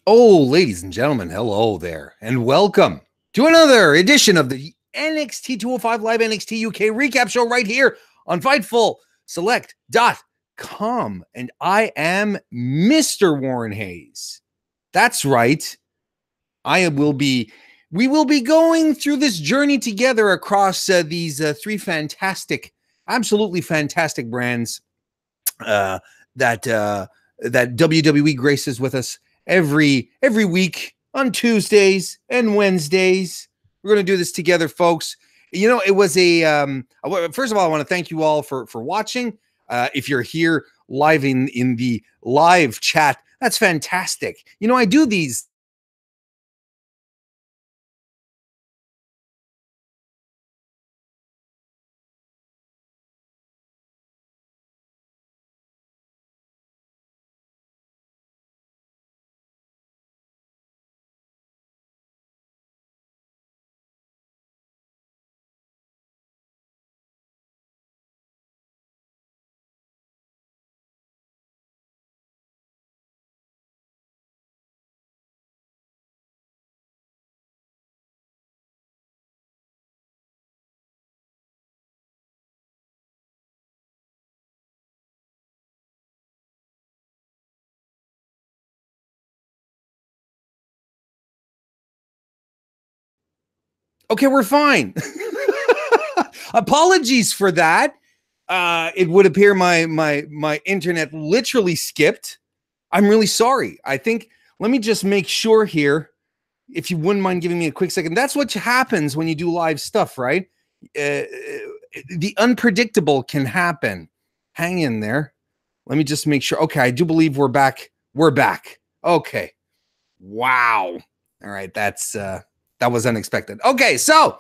Oh, ladies and gentlemen, hello there, and welcome to another edition of the NXT 205 Live NXT UK recap show right here on FightfulSelect.com. And I am Mr. Warren Hayes. That's right. We will be going through this journey together across these three fantastic, absolutely fantastic brands that WWE graces with us every week on Tuesdays and Wednesdays. We're going to do this together, folks. You know, it was first of all, I want to thank you all for watching. If you're here live in the live chat, that's fantastic. You know, I do these Okay, we're fine. Apologies for that. It would appear my internet literally skipped. I'm really sorry. I think let me just make sure here. If you wouldn't mind giving me a quick second. That's what happens when you do live stuff, right? The unpredictable can happen. Hang in there. Let me just make sure. Okay, I do believe we're back. We're back. Okay. Wow. All right, that was unexpected. Okay, so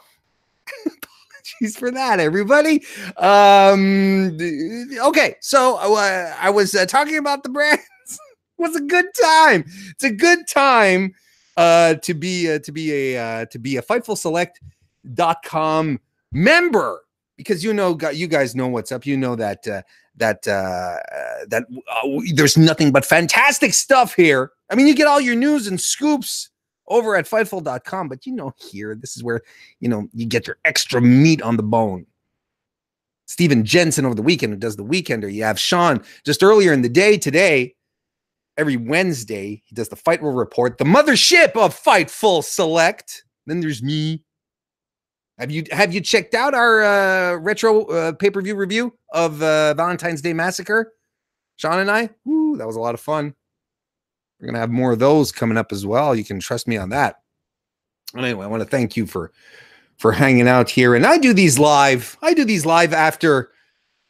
apologies for that, everybody. Okay, so I was talking about the brands. It was a good time. It's a good time to be a FightfulSelect.com member, because you guys know what's up. You know that there's nothing but fantastic stuff here. I mean, you get all your news and scoops over at Fightful.com, but here, this is where you get your extra meat on the bone. Steven Jensen over the weekend, who does the Weekender. You have Sean just earlier in the day today. Every Wednesday, he does the Fightful Report, the mothership of Fightful Select. Then there's me. Have you checked out our retro pay-per-view review of Valentine's Day Massacre? Sean and I? Woo, that was a lot of fun. We're going to have more of those coming up as well. You can trust me on that. Anyway, I want to thank you for hanging out here. And I do these live. After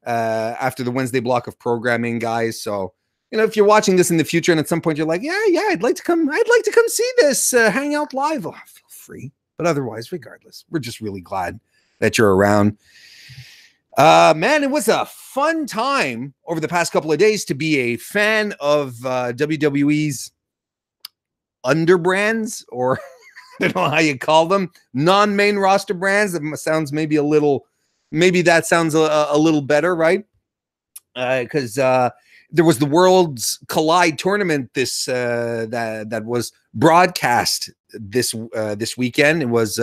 the Wednesday block of programming, guys. So, if you're watching this in the future and at some point you're like, yeah, I'd like to come see this, hang out live. Oh, feel free. But otherwise, regardless, we're just really glad that you're around. Man, it was a fun time over the past couple of days to be a fan of WWE's underbrands, or I don't know how you call them, non-main roster brands. That sounds maybe a little better, right? Because there was the Worlds Collide tournament that was broadcast this weekend. It was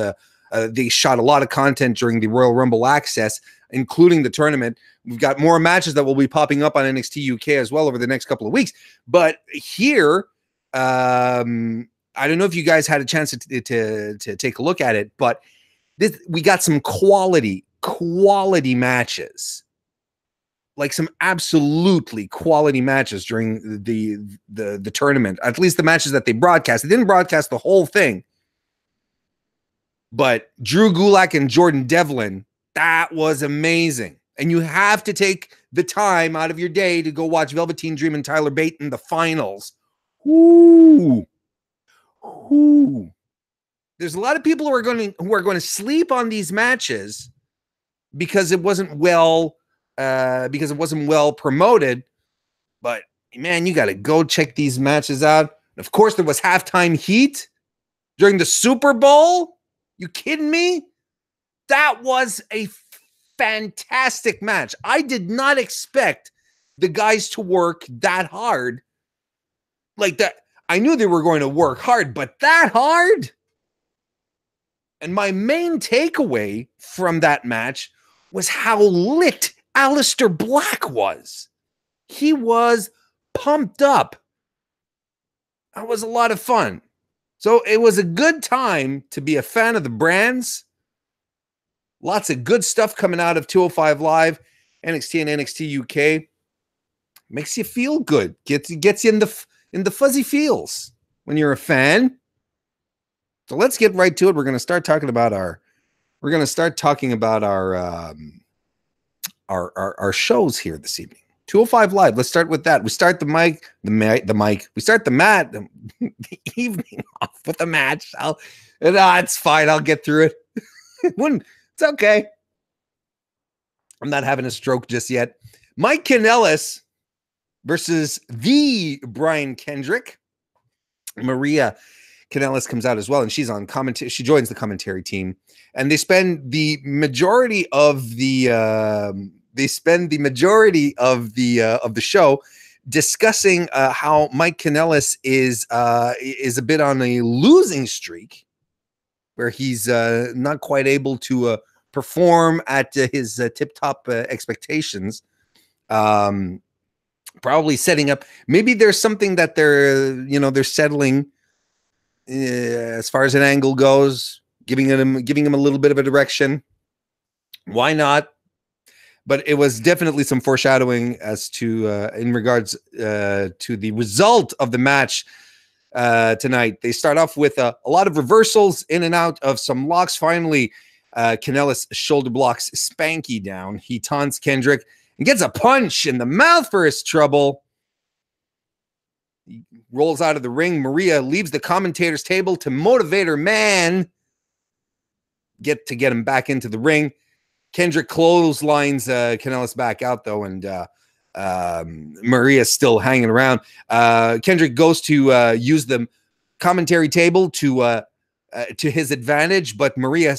they shot a lot of content during the Royal Rumble Access, including the tournament. We've got more matches that will be popping up on NXT UK as well over the next couple of weeks. But here, I don't know if you guys had a chance to take a look at it, but we got some quality matches. Like some absolutely quality matches during the tournament. At least the matches that they broadcast. They didn't broadcast the whole thing. But Drew Gulak and Jordan Devlin, that was amazing. And you have to take the time out of your day to go watch Velveteen Dream and Tyler Bate in the finals. Ooh. There's a lot of people who are going to sleep on these matches because it wasn't well promoted. But man, you got to go check these matches out. And of course, there was halftime heat during the Super Bowl. You kidding me? That was a fantastic match. I did not expect the guys to work that hard like that. I knew they were going to work hard, but that hard? And my main takeaway from that match was how lit Aleister Black was. He was pumped up. That was a lot of fun. So it was a good time to be a fan of the brands. Lots of good stuff coming out of 205 Live, NXT and NXT UK. Makes you feel good. Gets you in the fuzzy feels when you're a fan. So let's get right to it. We're going to start talking about our shows here this evening. 205 Live. Let's start with that. We start the mic. We start the evening off with a match. It's fine. I'll get through it. It's okay. I'm not having a stroke just yet. Mike Kanellis versus the Brian Kendrick. Maria Kanellis comes out as well, and she's on commentary. She joins the commentary team, and they spend the majority of the show discussing how Mike Kanellis is a bit on a losing streak, where he's not quite able to perform at his tip-top expectations. Probably setting up. Maybe there's something that they're settling as far as an angle goes, giving him a little bit of a direction. Why not? But it was definitely some foreshadowing as to in regards to the result of the match tonight. They start off with a lot of reversals, in and out of some locks. Finally, Kanellis shoulder blocks Spanky down. He taunts Kendrick and gets a punch in the mouth for his trouble. He rolls out of the ring. Maria leaves the commentator's table to motivate her man. Get him back into the ring. Kendrick clotheslines Kanellis back out, though, and Maria's still hanging around. Kendrick goes to use the commentary table to his advantage, but Maria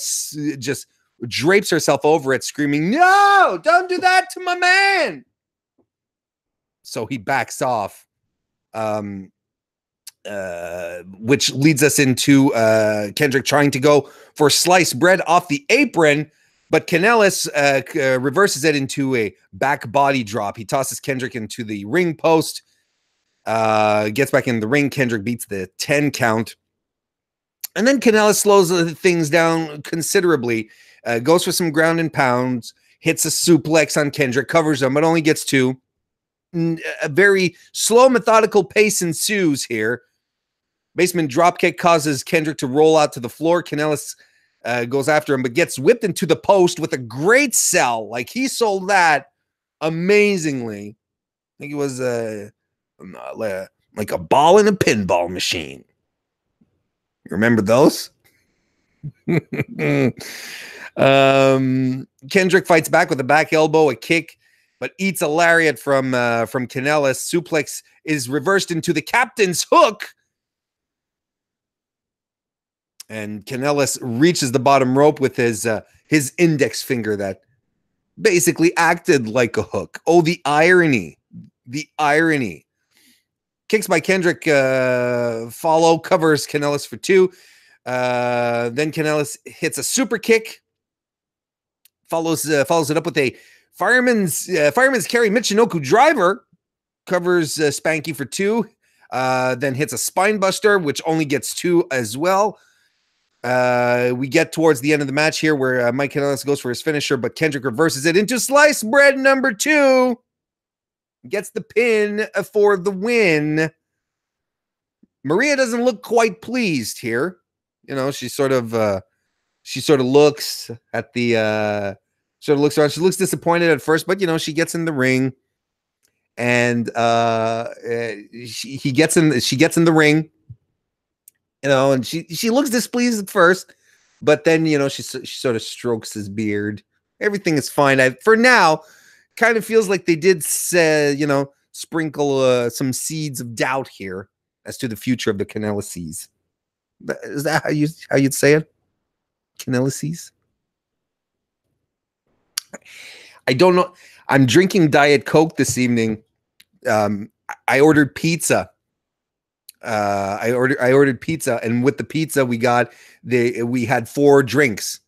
just drapes herself over it, screaming, "No, don't do that to my man!" So he backs off, which leads us into Kendrick trying to go for sliced bread off the apron, but Kanellis reverses it into a back body drop. He tosses Kendrick into the ring post, gets back in the ring. Kendrick beats the 10 count. And then Kanellis slows things down considerably, goes for some ground and pounds, hits a suplex on Kendrick, covers him, but only gets 2. A very slow, methodical pace ensues here. Basement dropkick causes Kendrick to roll out to the floor. Kanellis goes after him, but gets whipped into the post with a great sell. Like, he sold that amazingly. I think it was like a ball in a pinball machine. You remember those? Kendrick fights back with a back elbow, a kick, but eats a lariat from Kanellis. Suplex is reversed into the captain's hook, and Kanellis reaches the bottom rope with his index finger that basically acted like a hook. Oh, the irony! The irony. Kicks by Kendrick follow, covers Kanellis for 2. Then Kanellis hits a super kick, follows it up with a fireman's carry Michinoku driver, covers Spanky for 2. Then hits a spine buster, which only gets 2 as well. We get towards the end of the match here where Mike Kanellis goes for his finisher, but Kendrick reverses it into sliced bread number 2. Gets the pin for the win. Maria doesn't look quite pleased here. You know, she sort of looks at the looks around. She looks disappointed at first, but she gets in the ring, and she gets in the ring. And she looks displeased at first, but then she sort of strokes his beard. Everything is fine. For now, kind of feels like they did say, sprinkle some seeds of doubt here as to the future of the Kanellis. Is that how you'd say it? Kanellis? I don't know. I'm drinking Diet Coke this evening. I ordered pizza I ordered pizza, and with the pizza we had 4 drinks.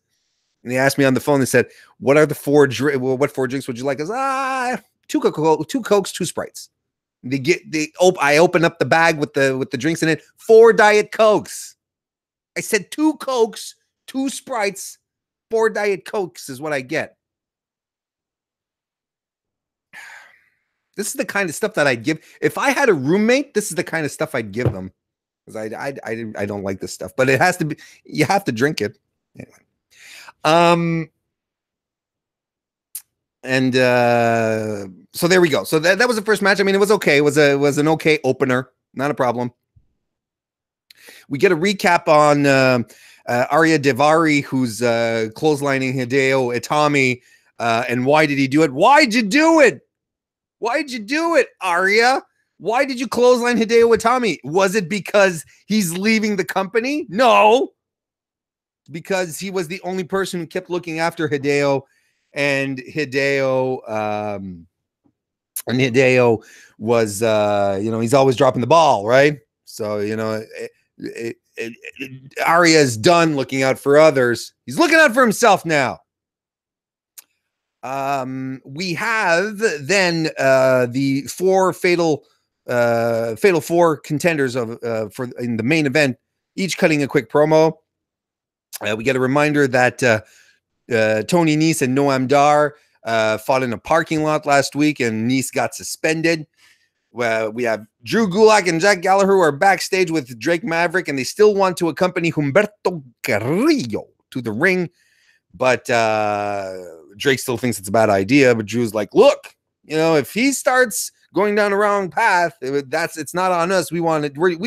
And they asked me on the phone. They said, "What are the 4 drinks? Well, what 4 drinks would you like?" I was 2 Coca-Cola, 2 Cokes, 2 Sprites. I open up the bag with the drinks in it. 4 Diet Cokes. I said 2 Cokes, 2 Sprites, 4 Diet Cokes is what I get. This is the kind of stuff that I'd give if I had a roommate. This is the kind of stuff I'd give them, because I don't like this stuff, but it has to be. You have to drink it. Anyway. And so there we go. So that was the first match. I mean, it was okay. It was an okay opener. Not a problem. We get a recap on Arya Daivari, who's clotheslining Hideo Itami. And why did he do it? Why'd you do it? Why'd you do it, Arya? Why did you clothesline Hideo Itami? Was it because he's leaving the company? No. Because he was the only person who kept looking after Hideo. And Hideo was, he's always dropping the ball, right? So, Arya is done looking out for others. He's looking out for himself now. We have then the 4 fatal 4 contenders in the main event, each cutting a quick promo. We get a reminder that Tony Nese and Noam Dar fought in a parking lot last week, and Nese got suspended. We have Drew Gulak and Jack Gallagher who are backstage with Drake Maverick, and they still want to accompany Humberto Carrillo to the ring, but Drake still thinks it's a bad idea. But Drew's like, look, if he starts going down the wrong path, it's not on us. We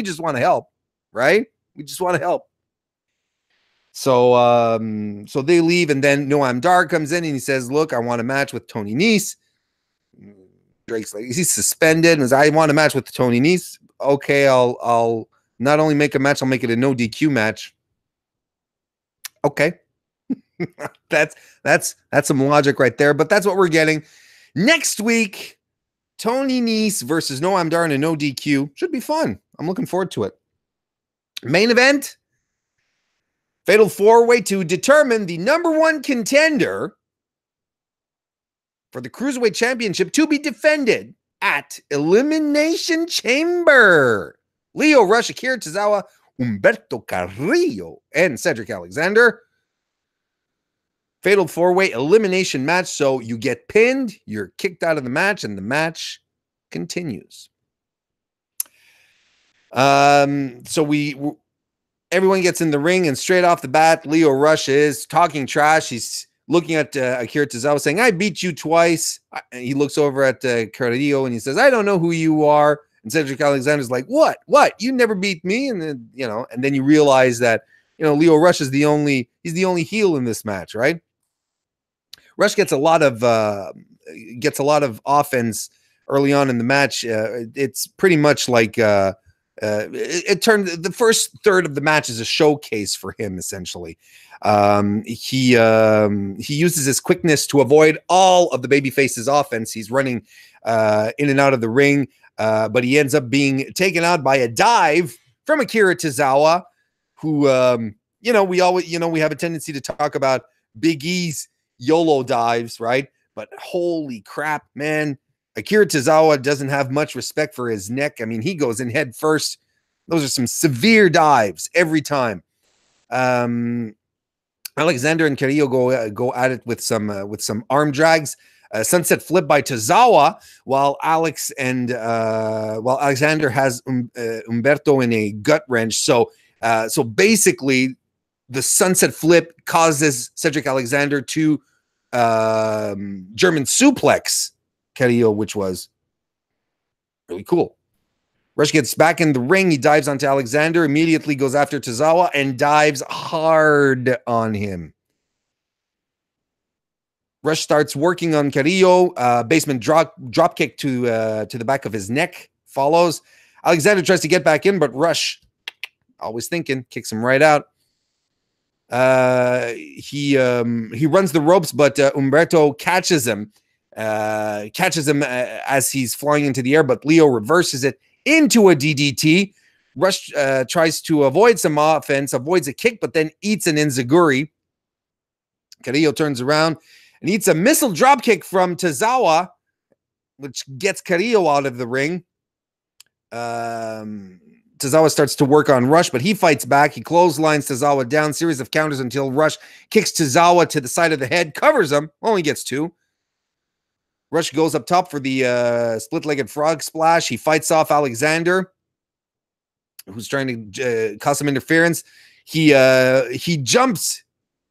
just want to help, right? We just want to help. So so they leave, and then Noam Dar comes in and he says, look, I want a match with Tony Nese. Drake's like, he's suspended, and says, I want a match with Tony Nese. Okay, I'll not only make a match, I'll make it a no DQ match. Okay. that's some logic right there, but that's what we're getting. Next week, Tony Nese versus Noam Dar in a no DQ. Should be fun. I'm looking forward to it. Main event. Fatal 4-way to determine the #1 contender for the Cruiserweight Championship to be defended at Elimination Chamber. Lio Rush, Akira Tozawa, Humberto Carrillo, and Cedric Alexander. Fatal 4-way elimination match. So you get pinned, you're kicked out of the match, and the match continues. So everyone gets in the ring, and straight off the bat, Lio Rush is talking trash. He's looking at Akira Tozawa saying, I beat you twice. And he looks over at Carrillo and he says, I don't know who you are. And Cedric Alexander's like, what? You never beat me. And then, and then you realize that, Lio Rush is he's the only heel in this match, right? Rush gets a lot of offense early on in the match. It's pretty much like, it turned the first third of the match is a showcase for him. Essentially, he uses his quickness to avoid all of the babyface's offense. He's running in and out of the ring, but he ends up being taken out by a dive from Akira Tozawa, who we have a tendency to talk about Big E's YOLO dives, right? But holy crap, man. Akira Tozawa doesn't have much respect for his neck. I mean, he goes in head first. Those are some severe dives every time. Alexander and Carrillo go at it with some arm drags. Sunset flip by Tozawa, while Alexander has Humberto in a gut wrench. So basically, the sunset flip causes Cedric Alexander to German suplex Carrillo, which was really cool. Rush gets back in the ring. He dives onto Alexander, immediately goes after Tozawa, and dives hard on him. Rush starts working on Carrillo. Basement drop kick to the back of his neck follows. Alexander tries to get back in, but Rush, always thinking, kicks him right out. He runs the ropes, but Humberto catches him as he's flying into the air, but Leo reverses it into a DDT. Rush tries to avoid some offense, avoids a kick, but then eats an enziguri. Carrillo turns around and eats a missile dropkick from Tozawa, which gets Carrillo out of the ring. Tozawa starts to work on Rush, but he fights back. He clotheslines Tozawa down, series of counters until Rush kicks Tozawa to the side of the head, covers him, only gets 2. Rush goes up top for the split-legged frog splash. He fights off Alexander, who's trying to cause some interference. He jumps,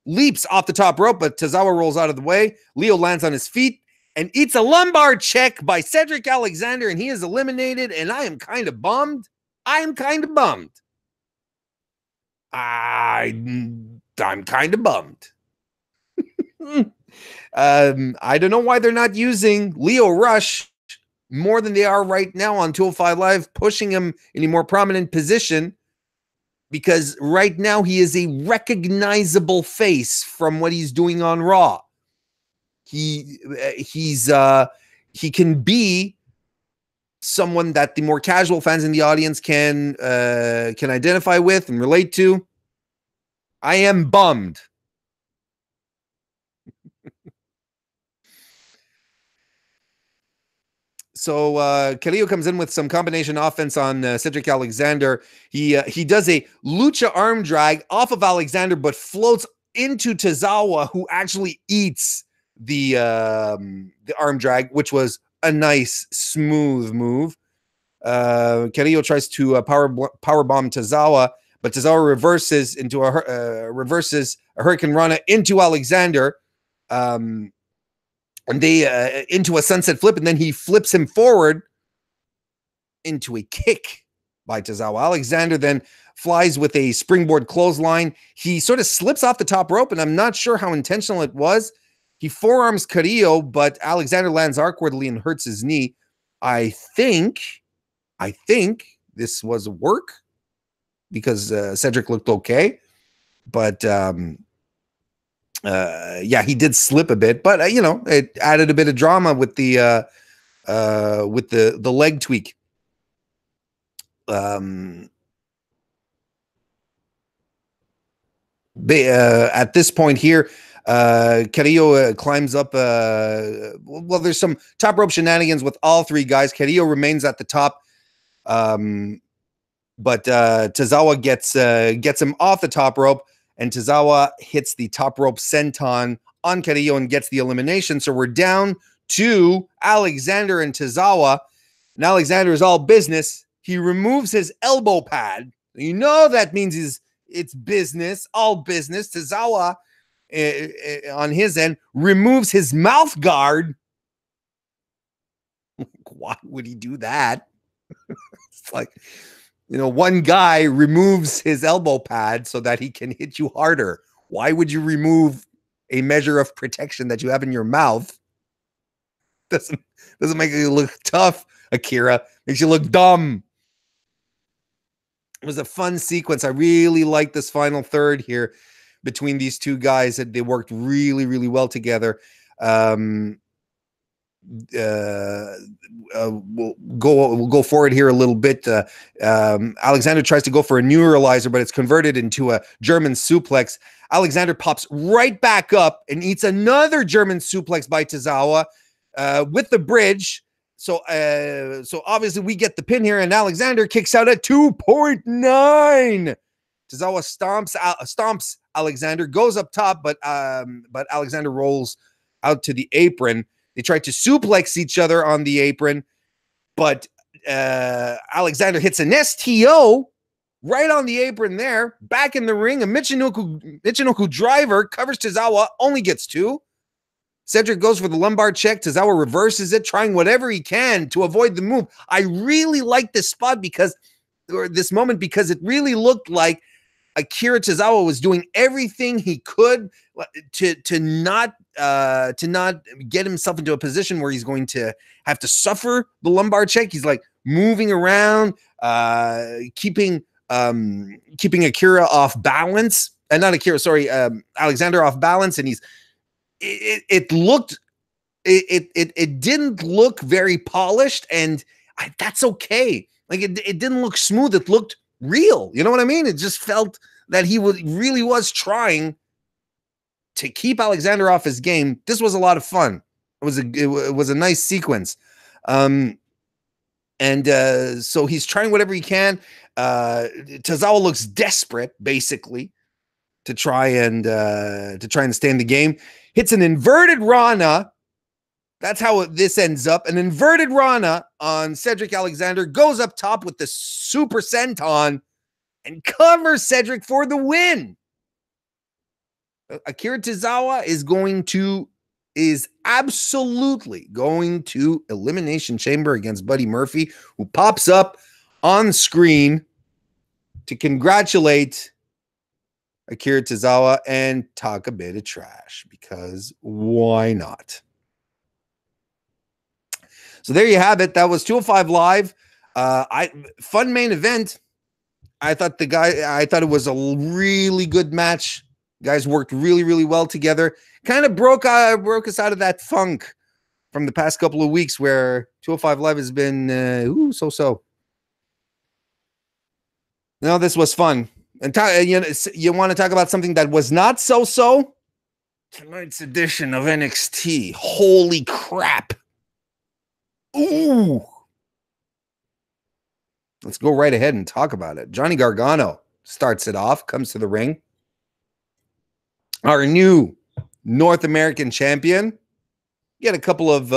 leaps off the top rope, but Tozawa rolls out of the way. Leo lands on his feet and eats a lumbar check by Cedric Alexander, and he is eliminated, and I am kind of bummed. I'm kind of bummed. I'm kind of bummed. I don't know why they're not using Leo Rush more than they are right now on 205 Live, pushing him in a more prominent position, because right now he is a recognizable face from what he's doing on Raw. He can be someone that the more casual fans in the audience can identify with and relate to. I am bummed. So Carrillo comes in with some combination offense on Cedric Alexander. He does a lucha arm drag off of Alexander, but floats into Tozawa, who actually eats the arm drag, which was a nice, smooth move. Carrillo tries to powerbomb Tozawa, but Tozawa reverses a Hurricane Rana into Alexander. And they into a sunset flip, and then he flips him forward into a kick by Tozawa. Alexander then flies with a springboard clothesline. He sort of slips off the top rope, and I'm not sure how intentional it was. He forearms Carrillo, but Alexander lands awkwardly and hurts his knee. I think this was work, because Cedric looked okay, but yeah, he did slip a bit, but you know, it added a bit of drama with the leg tweak. At this point here, Carrillo climbs up. Well, there's some top rope shenanigans with all 3 guys. Carrillo remains at the top, but Tozawa gets him off the top rope, and Tozawa hits the top rope senton on Carrillo and gets the elimination. So we're down to Alexander and Tozawa, and Alexander is all business. He removes his elbow pad. You know that means it's business, all business. Tozawa, on his end, removes his mouth guard. Why would he do that? It's like, you know, one guy removes his elbow pad so that he can hit you harder. Why would you remove a measure of protection that you have in your mouth? Doesn't make you look tough, Akira. Makes you look dumb. It was a fun sequence. I really like this final third here between these 2 guys. That they worked really, really well together. We'll go forward here a little bit. Alexander tries to go for a neuralizer, but it's converted into a German suplex. Alexander pops right back up and eats another German suplex by Tozawa with the bridge. So obviously we get the pin here, and Alexander kicks out at 2.9. Tozawa stomps Alexander, goes up top, but Alexander rolls out to the apron. They tried to suplex each other on the apron, but Alexander hits an STO right on the apron there. Back in the ring, a Michinoku driver covers Tozawa, only gets 2. Cedric goes for the lumbar check. Tozawa reverses it, trying whatever he can to avoid the move. I really like this spot this moment because it really looked like Akira Tozawa was doing everything he could to not get himself into a position where he's going to have to suffer the lumbar check. He's like moving around, keeping Akira off balance, and not Akira, sorry, Alexander off balance, and it didn't look very polished, and that's okay. Like it didn't look smooth. It looked real. You know what I mean? It just felt that he really was trying to keep Alexander off his game. This was a lot of fun. It was a nice sequence. So he's trying whatever he can. Tozawa looks desperate, basically, to try and stay in the game. Hits an inverted Rana. That's how this ends up. An inverted Rana on Cedric Alexander, goes up top with the super senton and covers Cedric for the win. Akira Tozawa is absolutely going to Elimination Chamber against Buddy Murphy, who pops up on screen to congratulate Akira Tozawa and talk a bit of trash, because why not? So there you have it. That was 205 Live. Fun main event. I thought it was a really good match. Guys worked really, really well together. Kind of broke us out of that funk from the past couple of weeks where 205 Live has been so-so. No, this was fun. And you want to talk about something that was not so-so? Tonight's edition of NXT. Holy crap. Ooh. Let's go right ahead and talk about it. Johnny Gargano starts it off, comes to the ring. Our new North American champion. Get a couple of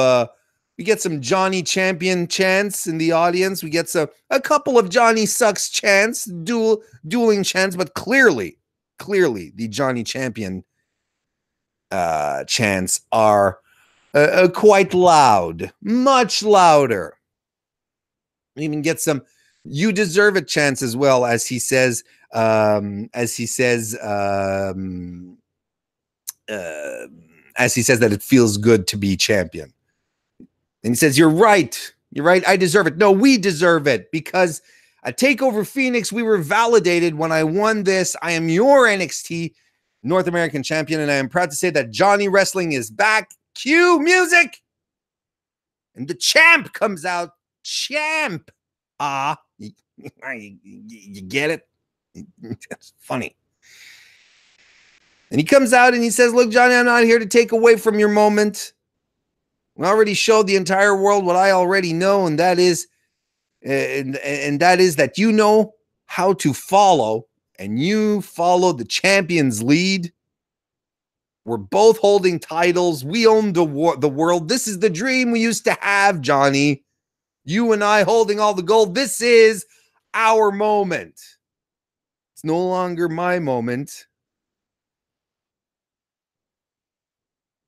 we get some Johnny Champion chants in the audience. We get a couple of Johnny Sucks chants, dueling chants, but clearly the Johnny Champion chants are quite loud, much louder. We even get some "You deserve it" chants as well, as he says that it feels good to be champion. And he says, you're right, I deserve it. No, we deserve it, because at TakeOver Phoenix, we were validated when I won this. I am your NXT North American champion, and I am proud to say that Johnny Wrestling is back. Cue music! And the champ comes out. Champ! You get it? That's funny. And he comes out and he says, look, Johnny, I'm not here to take away from your moment. We already showed the entire world what I already know, and that is that you know how to follow, and you follow the champion's lead. We're both holding titles. We own the world. This is the dream we used to have, Johnny. You and I holding all the gold. This is our moment. It's no longer my moment.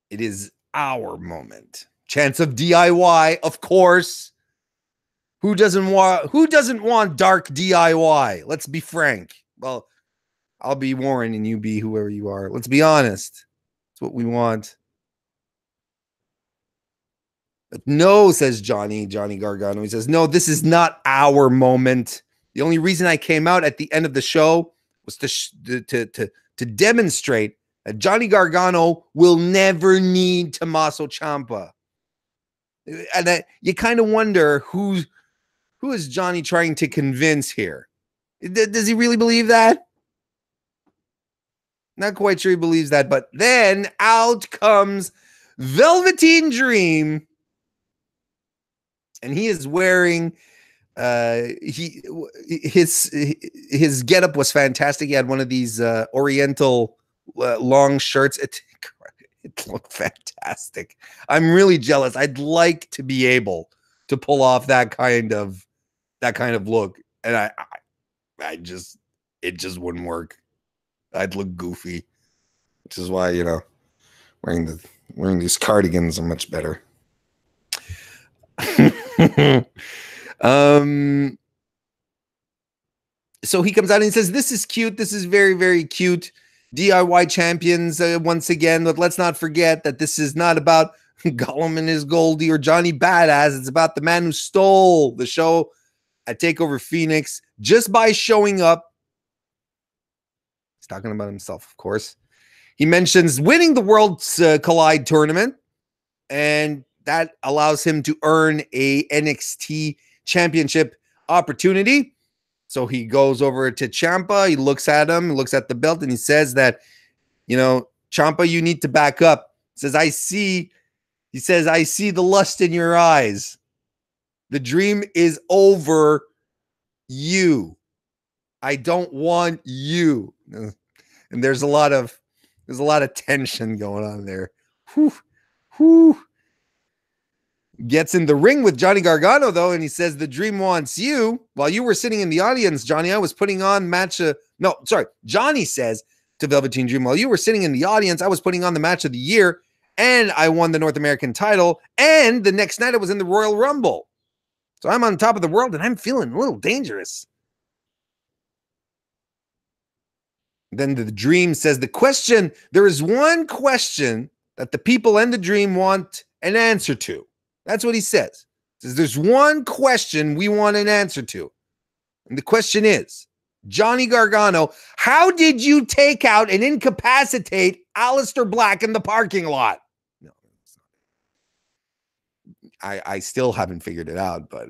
It is our moment. Chance of DIY, of course. Who doesn't want dark DIY? Let's be frank. Well, I'll be Warren and you be whoever you are. Let's be honest. That's what we want. But no, says Johnny Gargano. He says, no, this is not our moment. The only reason I came out at the end of the show was to demonstrate that Johnny Gargano will never need Tommaso Ciampa. And you kind of wonder who is Johnny trying to convince here? Does he really believe that? Not quite sure he believes that, but then out comes Velveteen Dream, and he is wearing his getup was fantastic. He had one of these Oriental long shirts. It looked fantastic. I'm really jealous. I'd like to be able to pull off that kind of look, and it just wouldn't work. I'd look goofy, which is why, wearing these cardigans are much better. So he comes out and he says, this is cute. This is very, very cute. DIY champions once again, but let's not forget that this is not about Gollum and his Goldie or Johnny Badass. It's about the man who stole the show at TakeOver Phoenix just by showing up. He's talking about himself, of course. He mentions winning the Worlds Collide tournament, and that allows him to earn a NXT championship opportunity. So he goes over to Ciampa. He looks at him, looks at the belt, and he says that, Ciampa, you need to back up. He says, I see the lust in your eyes. The dream is over you. I don't want you. And there's a lot of tension going on there. Whew. Whew. Gets in the ring with Johnny Gargano, though, and he says, the dream wants you. While you were sitting in the audience, Johnny, I was putting on Johnny says to Velveteen Dream, while you were sitting in the audience, I was putting on the match of the year, and I won the North American title, and the next night I was in the Royal Rumble. So I'm on top of the world, and I'm feeling a little dangerous. Then the Dream says, there is one question that the people and the Dream want an answer to. That's what he says. He says, there's one question we want an answer to. And the question is, Johnny Gargano, how did you take out and incapacitate Aleister Black in the parking lot? No, I still haven't figured it out, but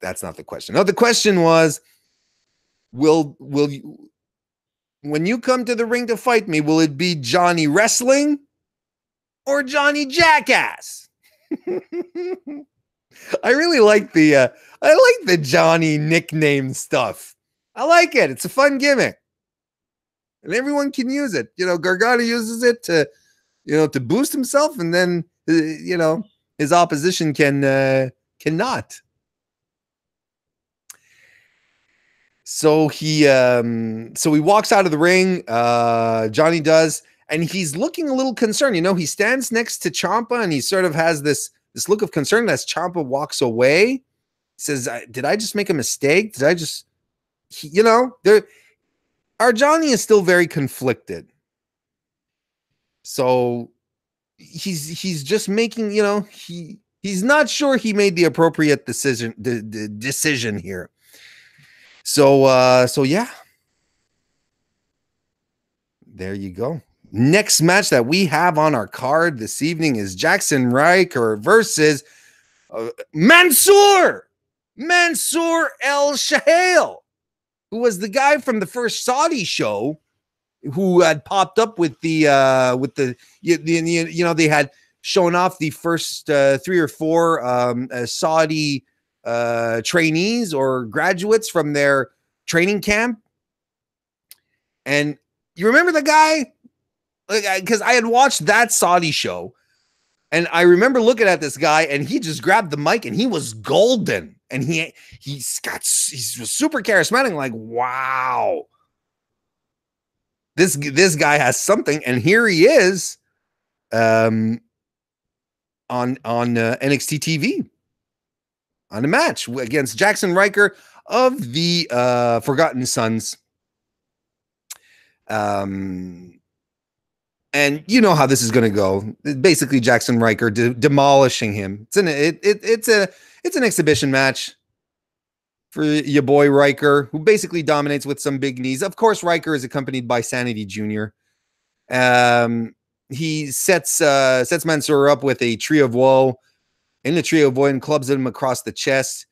that's not the question. No, the question was, will you, when you come to the ring to fight me, will it be Johnny Wrestling or Johnny Jackass? I really like the Johnny nickname stuff. I like it. It's a fun gimmick, and everyone can use it. Gargano uses it to boost himself, and then his opposition cannot. So he walks out of the ring. Johnny does, and he's looking a little concerned. He stands next to Ciampa, and he sort of has this look of concern as Ciampa walks away. He says, "Did I just make a mistake? Did I just?" Our Johnny is still very conflicted. So he's just making, he's not sure he made the appropriate decision, the decision here. So yeah. There you go. Next match that we have on our card this evening is Jackson Ryker versus Mansoor El Shahail, who was the guy from the first Saudi show who had popped up with they had shown off the first 3 or 4 Saudi trainees or graduates from their training camp. And you remember the guy? Because I had watched that Saudi show, and I remember looking at this guy, and he just grabbed the mic, and he was golden, and he's super charismatic. Like, wow, this guy has something, and here he is, on NXT TV, on a match against Jackson Ryker of the Forgotten Sons. And you know how this is going to go. Basically, Jackson Ryker demolishing him. It's an exhibition match for your boy Ryker, who basically dominates with some big knees. Of course, Ryker is accompanied by Sanity Jr. He sets Mansoor up with a tree of woe. In the tree of woe, and clubs him across the chest.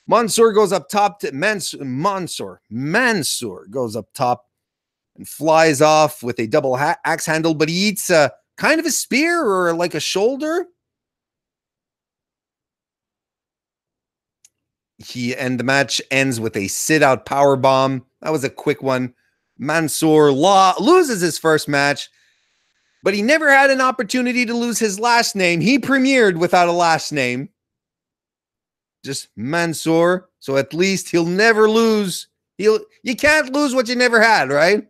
Mansoor goes up top to Mansoor goes up top and flies off with a double axe handle, but he eats kind of a spear or like a shoulder. And the match ends with a sit-out power bomb. That was a quick one. Mansoor loses his first match, but he never had an opportunity to lose his last name. He premiered without a last name. Just Mansoor. So at least he'll never lose. You can't lose what you never had, right?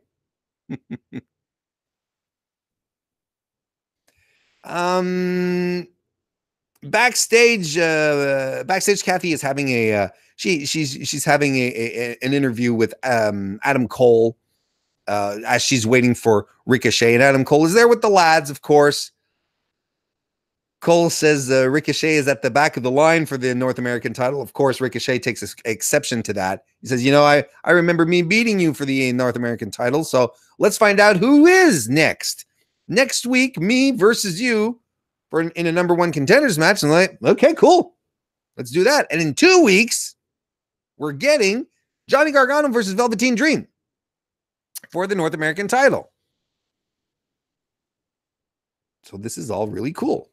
Backstage, Kathy is having she's having an interview with Adam Cole as she's waiting for Ricochet, and Adam Cole is there with the lads, of course. Cole says Ricochet is at the back of the line for the North American title. Of course, Ricochet takes exception to that. He says, I remember me beating you for the North American title, so let's find out who is next. Next week, me versus you in a number 1 contenders match. And like, okay, cool. Let's do that. And in 2 weeks, we're getting Johnny Gargano versus Velveteen Dream for the North American title. So this is all really cool.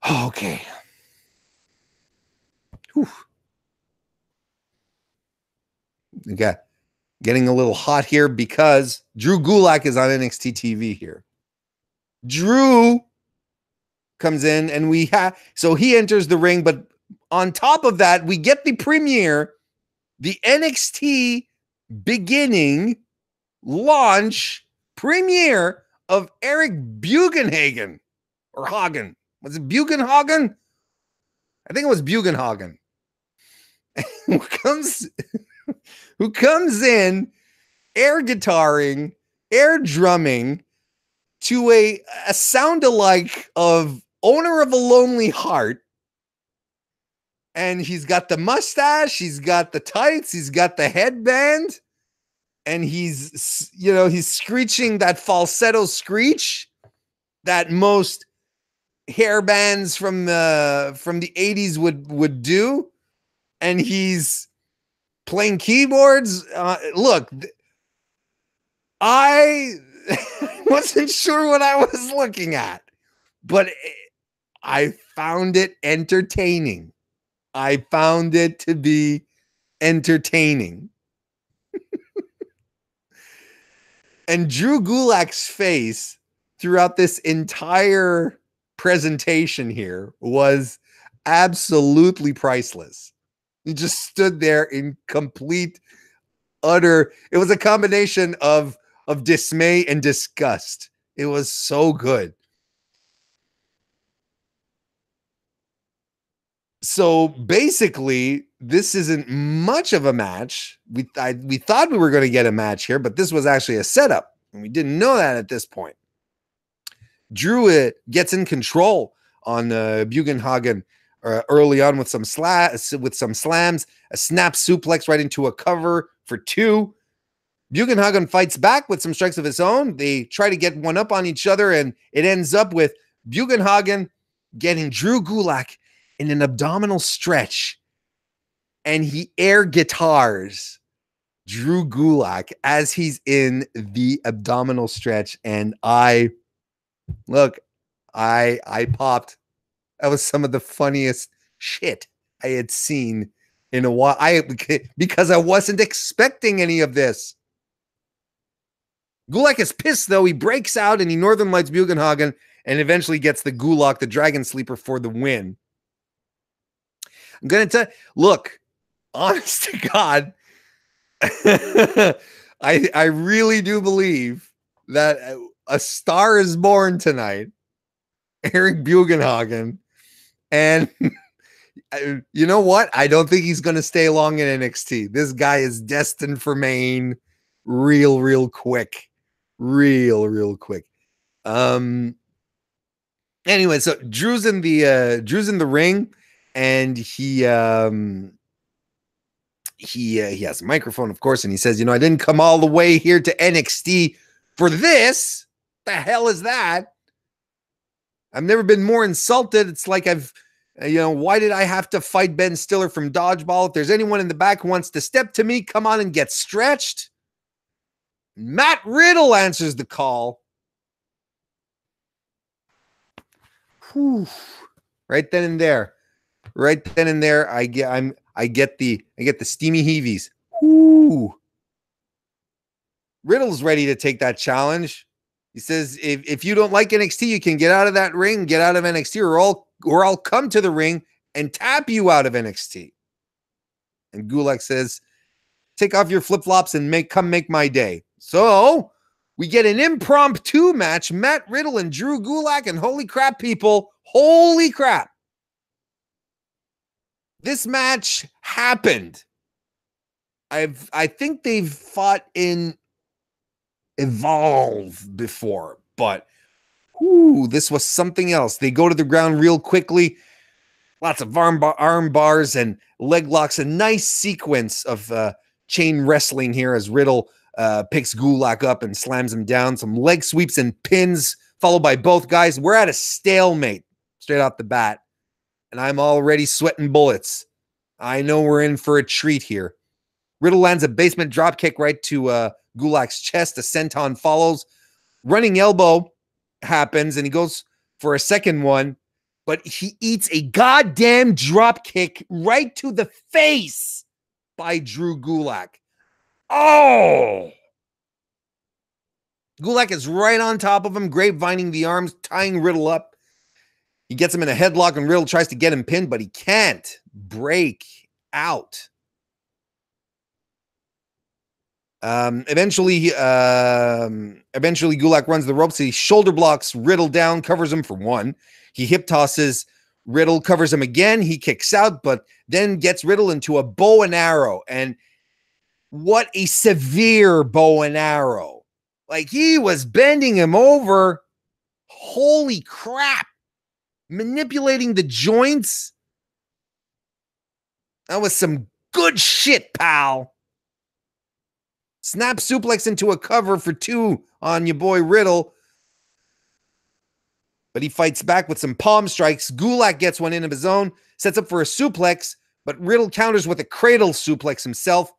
Okay. Whew. Okay. Getting a little hot here because Drew Gulak is on NXT TV here. Drew comes in and so he enters the ring, but on top of that, we get the premiere, the NXT beginning launch premiere of Eric Bugenhagen or Hagen. Was it Bugenhagen? I think it was Bugenhagen. who comes in air guitaring, air drumming to a sound-alike of Owner of a Lonely Heart. And he's got the mustache, he's got the tights, he's got the headband, and he's screeching that falsetto screech that most hair bands from the 80s would do. And he's playing keyboards. Look, I wasn't sure what I was looking at, but I found it entertaining. I found it to be entertaining. And Drew Gulak's face throughout this entire presentation here was absolutely priceless. He just stood there in complete, utter, it was a combination of dismay and disgust. It was so good. So basically, this isn't much of a match. We thought we were going to get a match here, but this was actually a setup, and we didn't know that at this point. Drew gets in control on Bugenhagen early on with some slams, a snap suplex right into a cover for 2. Bugenhagen fights back with some strikes of his own. They try to get one up on each other, and it ends up with Bugenhagen getting Drew Gulak in an abdominal stretch, and he air guitars Drew Gulak as he's in the abdominal stretch. And I popped. That was some of the funniest shit I had seen in a while. Because I wasn't expecting any of this. Gulak is pissed, though. He breaks out and he Northern Lights Bugenhagen and eventually gets the Gulak, the Dragon Sleeper, for the win. I'm going to tell you, look, honest to God, I really do believe that a star is born tonight, Eric Bugenhagen. And you know what? I don't think he's going to stay long in NXT. This guy is destined for Maine real quick. Real quick. Anyway, so Drew's in the ring, and he has a microphone, of course, and he says, I didn't come all the way here to NXT for this. The hell is that? I've never been more insulted. It's like why did I have to fight Ben Stiller from Dodgeball? If there's anyone in the back who wants to step to me, come on and get stretched. Matt Riddle answers the call. Whew. Right then and there, I get the steamy heavies. Whoo! Riddle's ready to take that challenge. He says, if you don't like NXT, you can get out of that ring, get out of NXT, or I'll come to the ring and tap you out of NXT. And Gulak says, take off your flip-flops and come make my day. So we get an impromptu match, Matt Riddle and Drew Gulak, and holy crap, people, holy crap. This match happened. I think they've fought in Evolve before, but this was something else. They go to the ground real quickly. Lots of arm bars and leg locks. A nice sequence of chain wrestling here as Riddle picks Gulak up and slams him down. Some leg sweeps and pins followed by both guys. We're at a stalemate straight off the bat. and I'm already sweating bullets. I know we're in for a treat here. Riddle lands a basement dropkick right to Gulak's chest. A senton follows. Running elbow happens, and he goes for a second one, but he eats a goddamn dropkick right to the face by Drew Gulak. Oh! Gulak is right on top of him, grapevining the arms, tying Riddle up. He gets him in a headlock, and Riddle tries to get him pinned, but he can't break out. Eventually, Gulak runs the ropes. He shoulder blocks Riddle down, covers him for one. He hip tosses Riddle, covers him again. He kicks out, but then gets Riddle into a bow and arrow. And what a severe bow and arrow. Like, he was bending him over. Holy crap. Manipulating the joints. That was some good shit, pal. Snap suplex into a cover for two on your boy Riddle. But he fights back with some palm strikes. Gulak gets one in of his own, sets up for a suplex, but Riddle counters with a cradle suplex himself.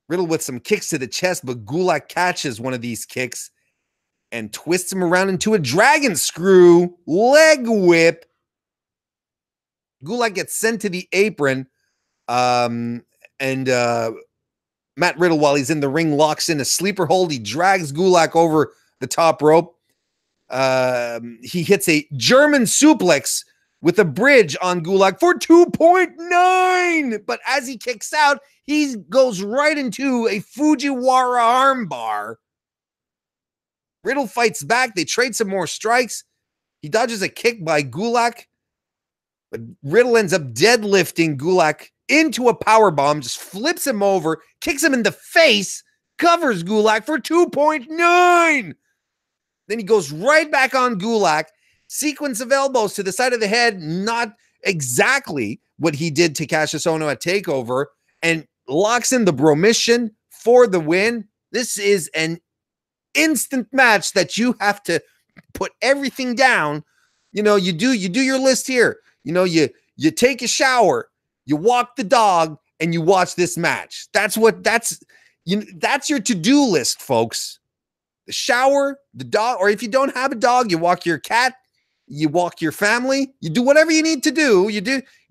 Riddle with some kicks to the chest, but Gulak catches one of these kicks and twists him around into a dragon screw leg whip. Gulak gets sent to the apron, and Matt Riddle, while he's in the ring, locks in a sleeper hold. He drags Gulak over the top rope. He hits a German suplex with a bridge on Gulak for 2.9. But as he kicks out, he goes right into a Fujiwara armbar. Riddle fights back. They trade some more strikes. He dodges a kick by Gulak. But Riddle ends up deadlifting Gulak into a powerbomb, just flips him over, kicks him in the face, covers Gulak for 2.9. Then he goes right back on Gulak. Sequence of elbows to the side of the head, not exactly what he did to Cassius Ohno at TakeOver, and locks in the Bromission for the win. This is an instant match that you have to put everything down. You know, you do your list here. You know, you take a shower, you walk the dog, and you watch this match. That's your to-do list, folks. The shower, the dog, or if you don't have a dog, you walk your cat, you walk your family, you do whatever you need to do.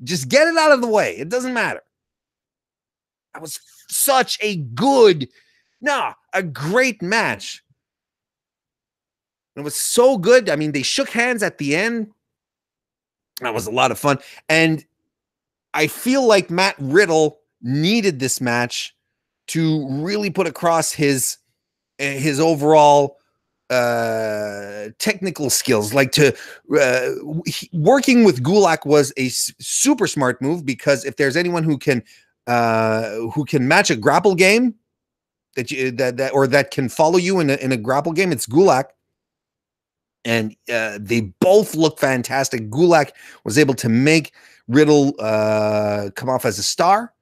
Just get it out of the way. It doesn't matter. That was such a great match. It was so good. I mean, they shook hands at the end. That was a lot of fun. And I feel like Matt Riddle needed this match to really put across his overall technical skills. Like working with Gulak was a super smart move, because if there's anyone who can match a grapple game that can follow you in a grapple game, it's Gulak. And they both look fantastic. Gulak was able to make Riddle come off as a star.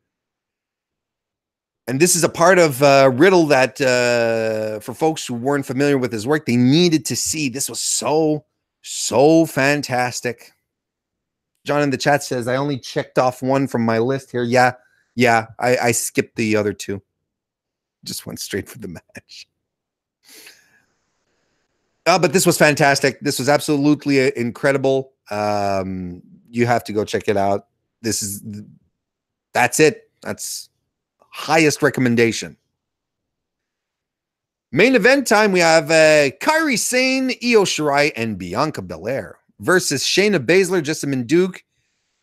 And this is a part of Riddle that, for folks who weren't familiar with his work, they needed to see. This was so fantastic. John in the chat says, I only checked off one from my list here. Yeah, I skipped the other two. Just went straight for the match. But this was fantastic. This was absolutely incredible. You have to go check it out. That's it. That's highest recommendation. Main event time. We have Kairi Sane, Io Shirai, and Bianca Belair versus Shayna Baszler, Jessamyn Duke,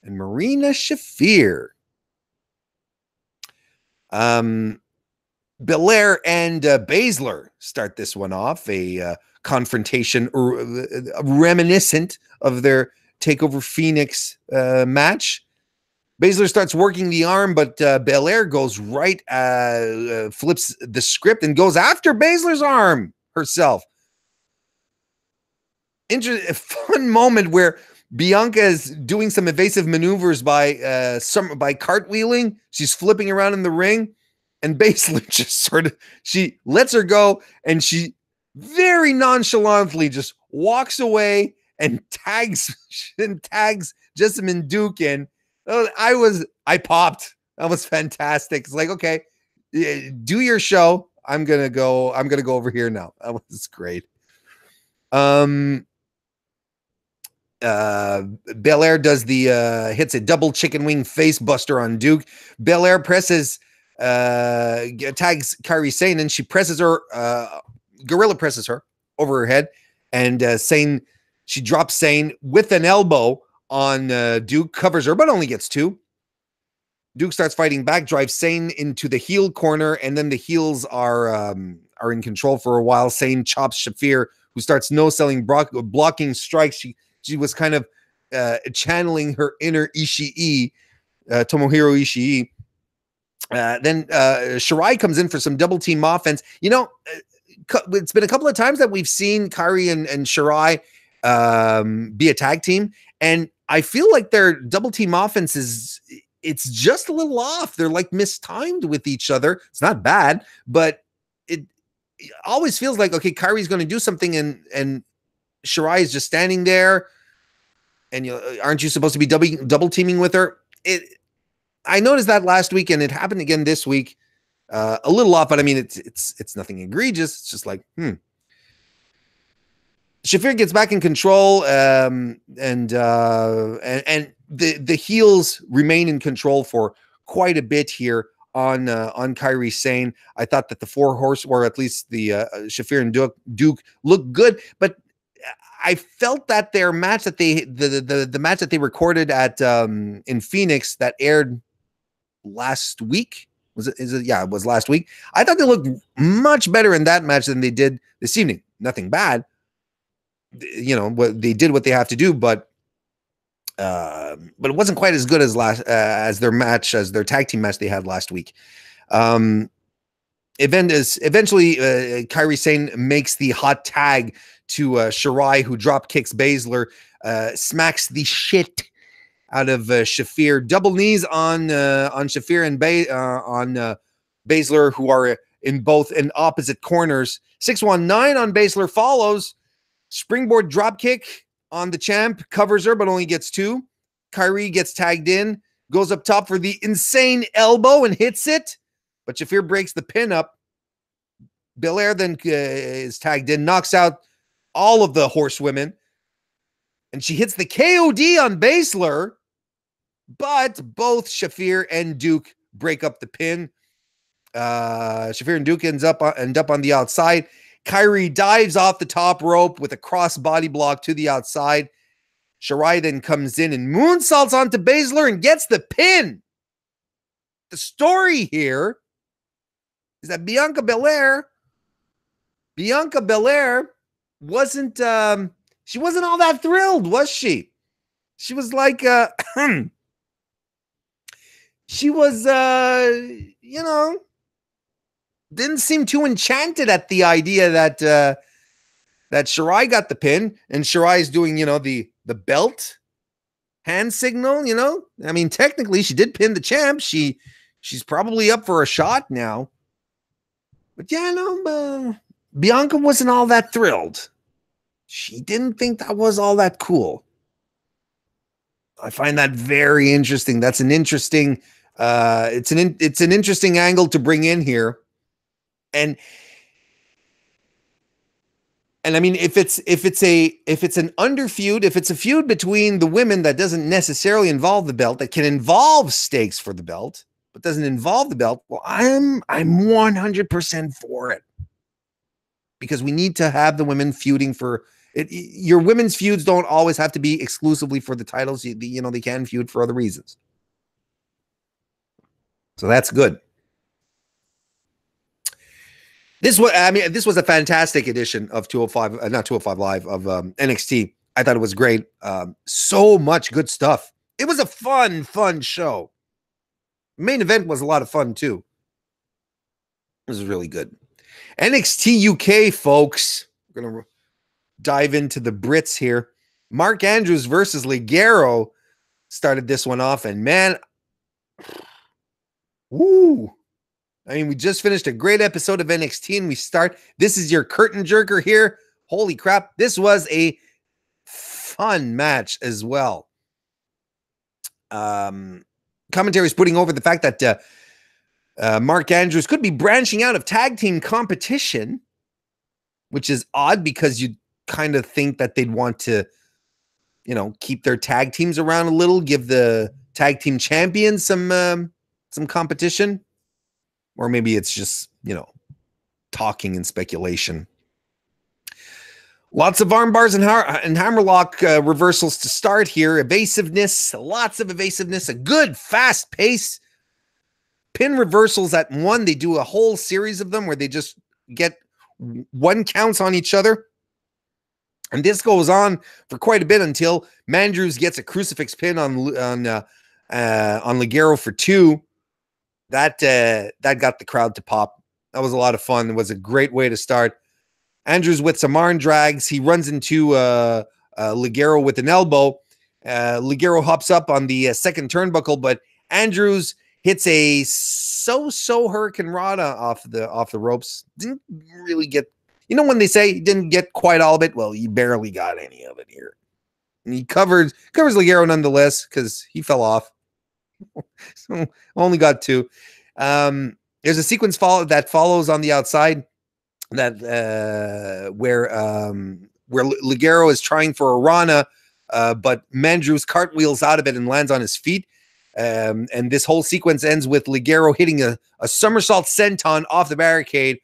and Marina Shafir. Belair and Baszler start this one off. A confrontation reminiscent of their TakeOver Phoenix match. Baszler starts working the arm, but Belair goes right, flips the script and goes after Baszler's arm herself. A fun moment where Bianca is doing some evasive maneuvers by cartwheeling. She's flipping around in the ring, and Baszler just she lets her go, and she very nonchalantly just walks away and tags Jessamine Duke in. I popped. That was fantastic. It's like, okay, do your show. I'm gonna go over here now. That was great. Belair does the hits a double chicken wing face buster on Duke. Belair presses tags Kairi Sane, and she presses her gorilla presses her over her head, and she drops Sane with an elbow on Duke, covers her but only gets 2. Duke starts fighting back, drives Sane into the heel corner, and then the heels are in control for a while. Sane chops Shafir, who starts no-selling, blocking strikes. She was kind of channeling her inner Ishii, Tomohiro Ishii. Then Shirai comes in for some double team offense. You know, it's been a couple of times that we've seen Kairi and Shirai be a tag team, and I feel like their double team offense it's just a little off. They're like mistimed with each other. It's not bad, but it always feels like, okay, Kairi's going to do something, and Shirai is just standing there, and aren't you supposed to be double teaming with her? I noticed that last week, and it happened again this week. A little off, but I mean, it's nothing egregious. It's just like, Shafir gets back in control, and the heels remain in control for quite a bit here on Kairi Sane. I thought that the 4 horse, or at least the Shafir and Duke looked good, but I felt that their match that the match that they recorded at in Phoenix that aired last week, it was last week. I thought they looked much better in that match than they did this evening. Nothing bad, what they did, what they have to do, but it wasn't quite as good as as their tag team match they had last week. Eventually Kairi Sane makes the hot tag to Shirai, who drop kicks Baszler, smacks the shit out of Shafir. Double knees on Shafir and on Baszler, who are in opposite corners. 619 on Baszler follows. Springboard drop kick on the champ, covers her but only gets 2. Kairi gets tagged in, goes up top for the insane elbow and hits it, but Shafir breaks the pin up. Belair then is tagged in, knocks out all of the horsewomen, and she hits the KOD on Baszler, but both Shafir and Duke break up the pin. Shafir and Duke end up on the outside. Kairi dives off the top rope with a cross body block to the outside. Shirai then comes in and moonsaults onto Baszler and gets the pin. The story here is that Bianca Belair wasn't she wasn't all that thrilled, was she? She was like she was didn't seem too enchanted at the idea that that Shirai got the pin, and Shirai is doing the belt hand signal. I mean, technically she did pin the champ. She's probably up for a shot now, but Bianca wasn't all that thrilled. She didn't think that was all that cool. I find that very interesting. That's an interesting it's an interesting angle to bring in here. And I mean, if it's an under feud, if it's a feud between the women that doesn't necessarily involve the belt, that can involve stakes for the belt, but doesn't involve the belt, well, I'm 100% for it, because we need to have the women feuding for it. Your women's feuds don't always have to be exclusively for the titles. They can feud for other reasons. So that's good. This was a fantastic edition of 205, not 205 Live, of NXT. I thought it was great. So much good stuff. It was a fun show. Main event was a lot of fun too. It was really good. NXT UK, folks. We're going to dive into the Brits here. Mark Andrews versus Ligero started this one off, and man, woo. I mean, we just finished a great episode of NXT, and this is your curtain jerker here. Holy crap. This was a fun match as well. Commentary is putting over the fact that Mark Andrews could be branching out of tag team competition, which is odd because you kind of think that they'd want to, keep their tag teams around a little, give the tag team champions some competition, or maybe it's just, talking and speculation. Lots of arm bars and hammerlock reversals to start here. Evasiveness, lots of evasiveness, a good fast pace. Pin reversals at 1. They do a whole series of them where they just get 1 counts on each other. And this goes on for quite a bit until Mandrews gets a crucifix pin on Ligero for 2. That got the crowd to pop. That was a lot of fun. It was a great way to start. Andrews with some arm drags. He runs into Ligero with an elbow. Ligero hops up on the second turnbuckle, but Andrews hits a so-so Hurricane Rana off the ropes. Didn't really get, when they say he didn't get quite all of it, well, he barely got any of it here. And he covers Ligero nonetheless because he fell off. So only got 2. There's a sequence that follows on the outside that where Ligero is trying for a Rana, but Mandrews cartwheels out of it and lands on his feet. And this whole sequence ends with Ligero hitting a somersault senton off the barricade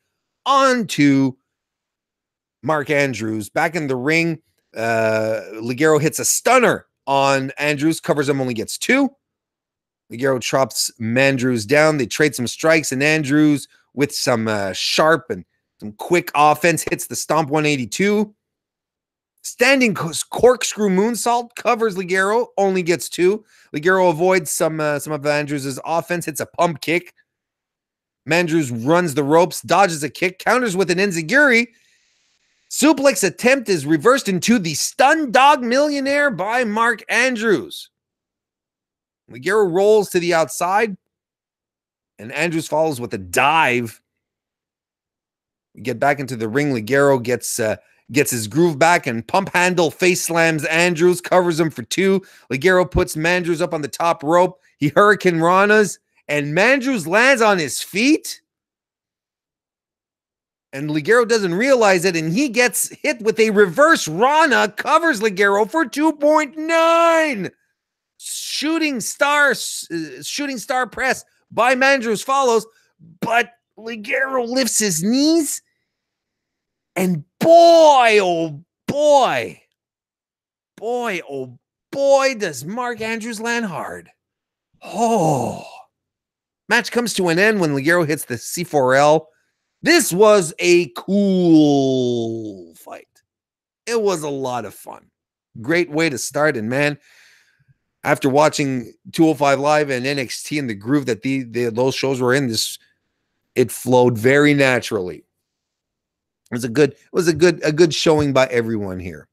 onto Mark Andrews. Back in the ring, Ligero hits a stunner on Andrews, covers him, only gets 2. Ligero chops Mandrews down. They trade some strikes, and Andrews, with some sharp and some quick offense, hits the Stomp 182. Standing corkscrew moonsault covers Ligero, only gets 2. Ligero avoids some of Andrews' offense, hits a pump kick. Mandrews runs the ropes, dodges a kick, counters with an enziguri. Suplex attempt is reversed into the Stun Dog Millionaire by Mark Andrews. Ligero rolls to the outside, and Andrews follows with a dive. We get back into the ring. Ligero gets his groove back and pump handle face slams Andrews, covers him for 2. Ligero puts Mandrews up on the top rope. He Hurricane Ranas, and Mandrews lands on his feet. And Ligero doesn't realize it, and he gets hit with a reverse Rana, covers Ligero for 2.9. Shooting star press by Mandrews follows, but Ligero lifts his knees, and boy, oh boy, does Mark Andrews land hard. Oh. Match comes to an end when Ligero hits the C4L. This was a cool fight. It was a lot of fun. Great way to start, and man, after watching 205 Live and NXT and the groove that those shows were in, it flowed very naturally. It was a good showing by everyone here.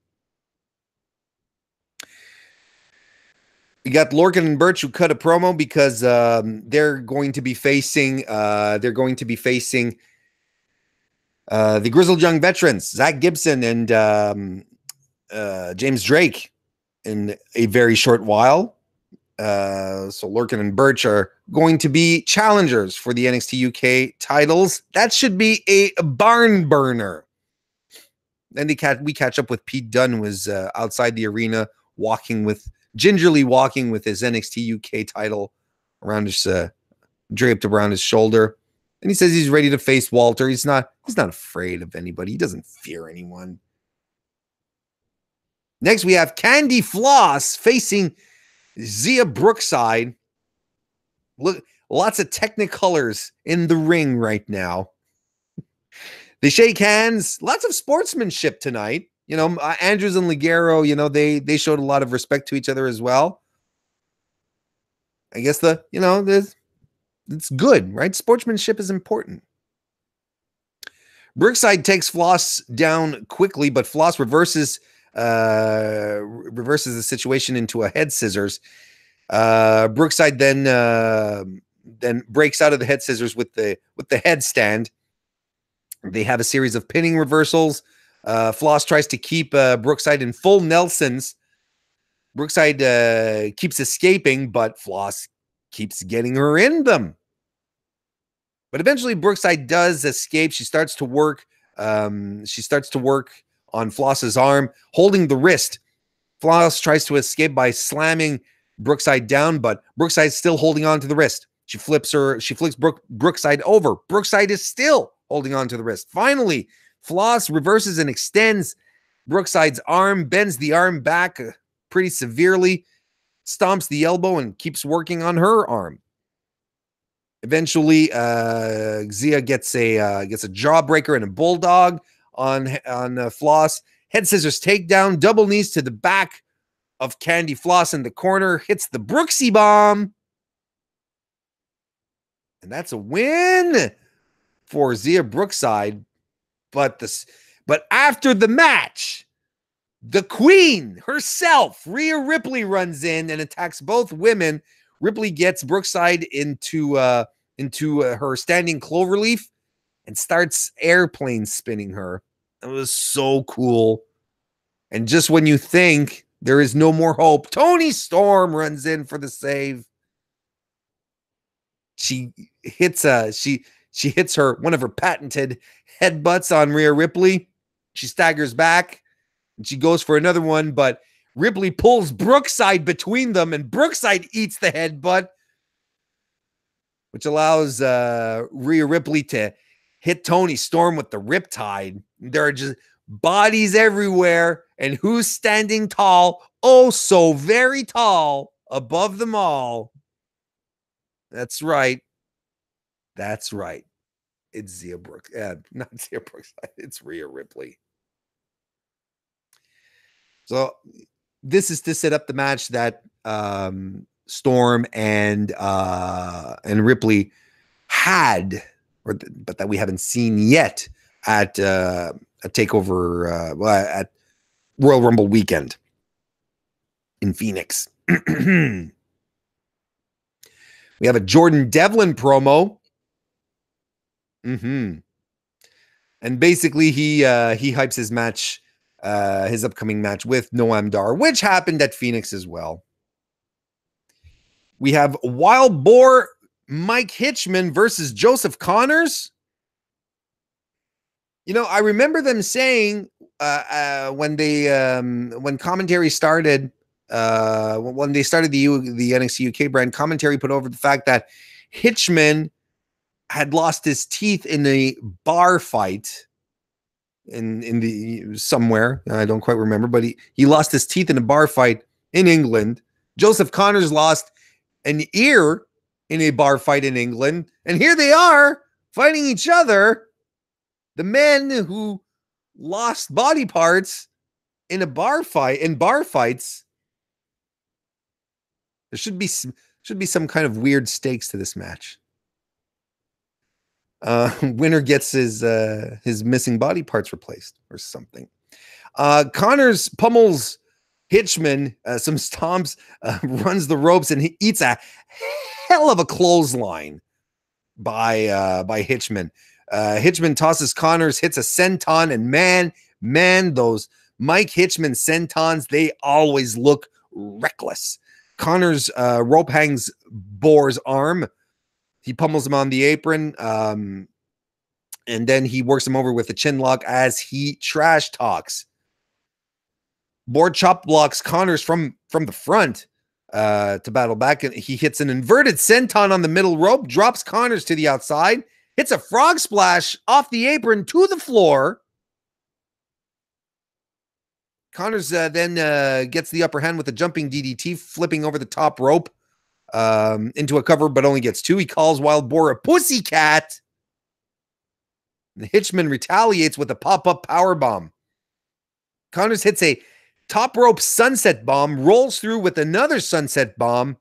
We got Lorcan and Birch who cut a promo because they're going to be facing the Grizzled Young Veterans, Zach Gibson and James Drake, in a very short while. So Lorcan and Birch are going to be challengers for the NXT UK titles. That should be a barn burner. Then we catch up with Pete Dunne, who was outside the arena gingerly walking with his NXT UK title around his draped around his shoulder. And he says he's ready to face Walter. He's not afraid of anybody. He doesn't fear anyone. Next, we have Candy Floss facing Zia Brookside. Look, lots of technicolors in the ring right now. They shake hands. Lots of sportsmanship tonight. Andrews and Ligero, they showed a lot of respect to each other as well. I guess it's good, right? Sportsmanship is important. Brookside takes Floss down quickly, but Floss reverses the situation into a head scissors. Brookside then breaks out of the head scissors with the headstand. They have a series of pinning reversals. Floss tries to keep Brookside in full Nelsons, Brookside keeps escaping, but Floss keeps getting her in them. But eventually Brookside does escape. She starts to work. She starts to work on Floss's arm, holding the wrist. Floss tries to escape by slamming Brookside down, but Brookside's still holding on to the wrist. She flicks Brookside over. Brookside is still holding on to the wrist. Finally, Floss reverses and extends Brookside's arm, bends the arm back pretty severely, stomps the elbow, and keeps working on her arm. Eventually, Zia gets a jawbreaker and a bulldog on Floss. Head scissors takedown, double knees to the back of Candy Floss in the corner, hits the Brooksy bomb. And that's a win for Zia Brookside. But after the match, the queen herself, Rhea Ripley, runs in and attacks both women. Ripley gets Brookside into her standing cloverleaf and starts airplane spinning her. It was so cool. And just when you think there is no more hope, Toni Storm runs in for the save. She hits her one of her patented headbutts on Rhea Ripley. She staggers back and she goes for another one, but Ripley pulls Brookside between them, and Brookside eats the headbutt, which allows Rhea Ripley to hit Toni Storm with the Riptide. There are just bodies everywhere, and who's standing tall? Oh, so very tall above them all. That's right. That's right. It's Zia Brooks. Not Zia Brookside. It's Rhea Ripley. So this is to set up the match that Storm and Ripley had, but that we haven't seen yet at a takeover at Royal Rumble weekend in Phoenix. We have a Jordan Devlin promo. And basically he hypes his match, his upcoming match with Noam Dar, which happened at Phoenix as well. We have Wild Boar Mike Hitchman versus Joseph Connors. You know, I remember them saying when commentary started, when they started the NXT UK brand, commentary put over the fact that Hitchman had lost his teeth in a bar fight in the somewhere. I don't quite remember, but he lost his teeth in a bar fight in England. Joseph Connors lost an ear in a bar fight in England. And here they are fighting each other. The men who lost body parts in bar fights. There should be some kind of weird stakes to this match. Winner gets his missing body parts replaced or something. Connors pummels Hitchman, some stomps, runs the ropes, and he eats a hell of a clothesline by Hitchman. Hitchman tosses Connors, hits a senton, and man, those Mike Hitchman sentons, they always look reckless. Connors rope hangs Boar's arm. He pummels him on the apron, and then he works him over with a chin lock as he trash talks. Boar chop blocks Connors from the front to battle back, and he hits an inverted senton on the middle rope, drops Connors to the outside, hits a frog splash off the apron to the floor. Connors then gets the upper hand with a jumping DDT, flipping over the top rope into a cover, but only gets two. He calls Wild Boar a pussycat. And Hitchman retaliates with a pop-up powerbomb. Connors hits a top rope sunset bomb, rolls through with another sunset bomb,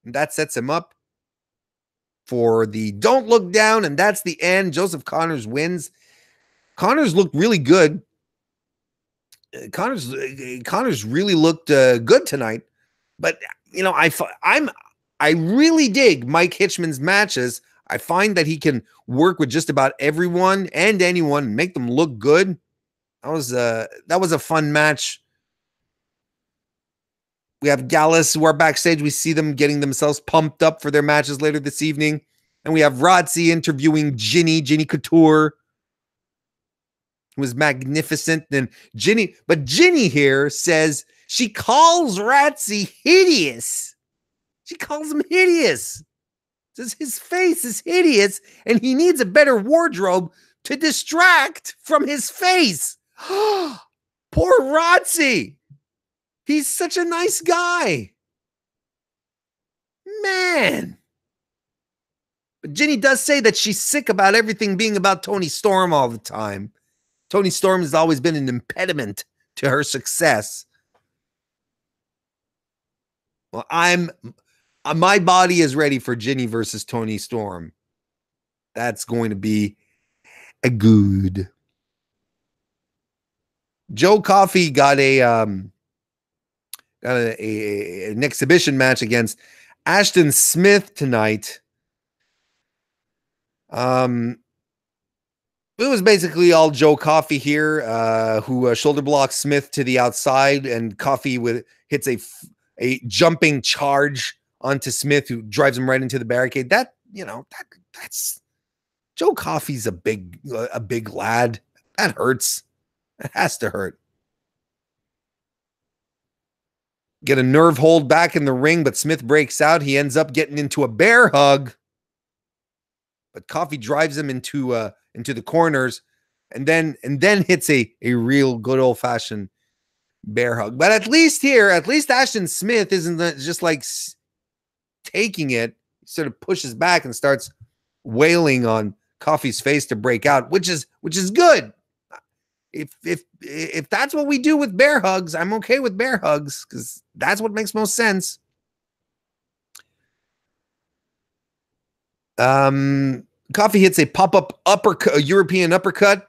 and that sets him up for the don't look down, and that's the end. Joseph Connors wins. Connors looked really good. Connors really looked good tonight, but you know, I really dig Mike Hitchman's matches. I find that he can work with just about everyone and anyone and make them look good. That was a fun match. We have Gallus who are backstage. We see them getting themselves pumped up for their matches later this evening. And we have Rotzi interviewing Ginny Couture, who was magnificent. And Ginny here says she calls Rotzi hideous. She calls him hideous. Says his face is hideous and he needs a better wardrobe to distract from his face. Poor Rotzi. He's such a nice guy. Man. But Ginny does say that she's sick about everything being about Toni Storm all the time. Toni Storm has always been an impediment to her success. Well, my body is ready for Ginny versus Toni Storm. That's going to be a good. Joe Coffey got an exhibition match against Ashton Smith tonight. It was basically all Joe Coffey here, who shoulder blocks Smith to the outside, and Coffey hits a jumping charge onto Smith, who drives him right into the barricade. That's Joe Coffey's a big lad. That hurts. It has to hurt. Get a nerve hold back in the ring, but Smith breaks out. He ends up getting into a bear hug, but Coffey drives him into the corners, and then hits a real good old fashioned bear hug. But at least Ashton Smith isn't just like taking it. He sort of pushes back and starts wailing on Coffey's face to break out, which is good. If that's what we do with bear hugs, I'm okay with bear hugs, because that's what makes most sense. Coffey hits a pop-up uppercut, a European uppercut.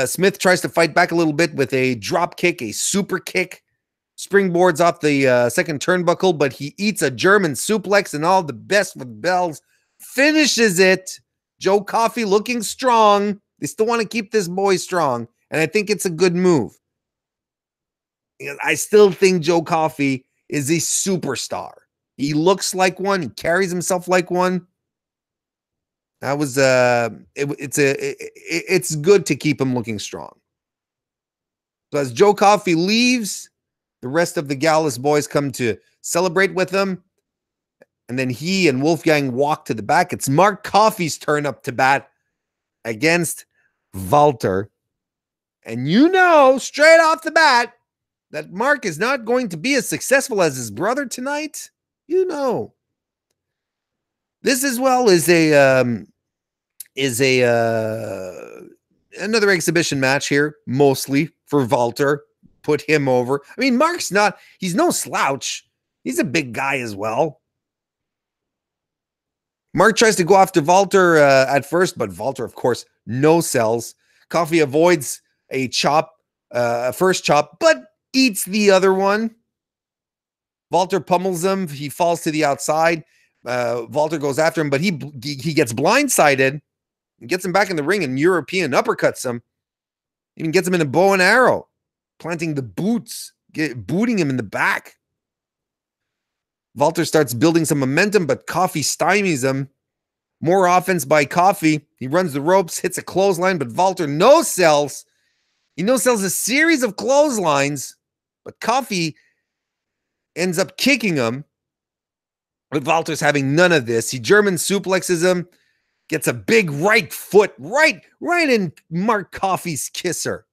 Smith tries to fight back a little bit with a drop kick, a super kick, springboards off the second turnbuckle, but he eats a German suplex, and all the best with bells finishes it. Joe Coffey looking strong. They still want to keep this boy strong, and I think it's a good move. I still think Joe Coffey is a superstar. He looks like one. He carries himself like one. That was it's good to keep him looking strong. So as Joe Coffey leaves, the rest of the Gallus boys come to celebrate with him. And then he and Wolfgang walk to the back. It's Mark Coffey's turn up to bat against Walter. And you know, straight off the bat, that Mark is not going to be as successful as his brother tonight. You know. This as well is another exhibition match here, mostly for Walter. Put him over. I mean, he's no slouch. He's a big guy as well. Mark tries to go after Walter at first, but Walter, of course, no sells. Coffey avoids a first chop, but eats the other one. Walter pummels him. He falls to the outside. Walter goes after him, but he gets blindsided and gets him back in the ring and European uppercuts him. Even gets him in a bow and arrow, planting the boots, booting him in the back. Walter starts building some momentum, but Coffey stymies him. More offense by Coffey. He runs the ropes, hits a clothesline, but Walter no-sells. He no-sells a series of clotheslines, but Coffey ends up kicking him. But Walter's having none of this. He German suplexes him, gets a big right foot right in Mark Coffey's kisser.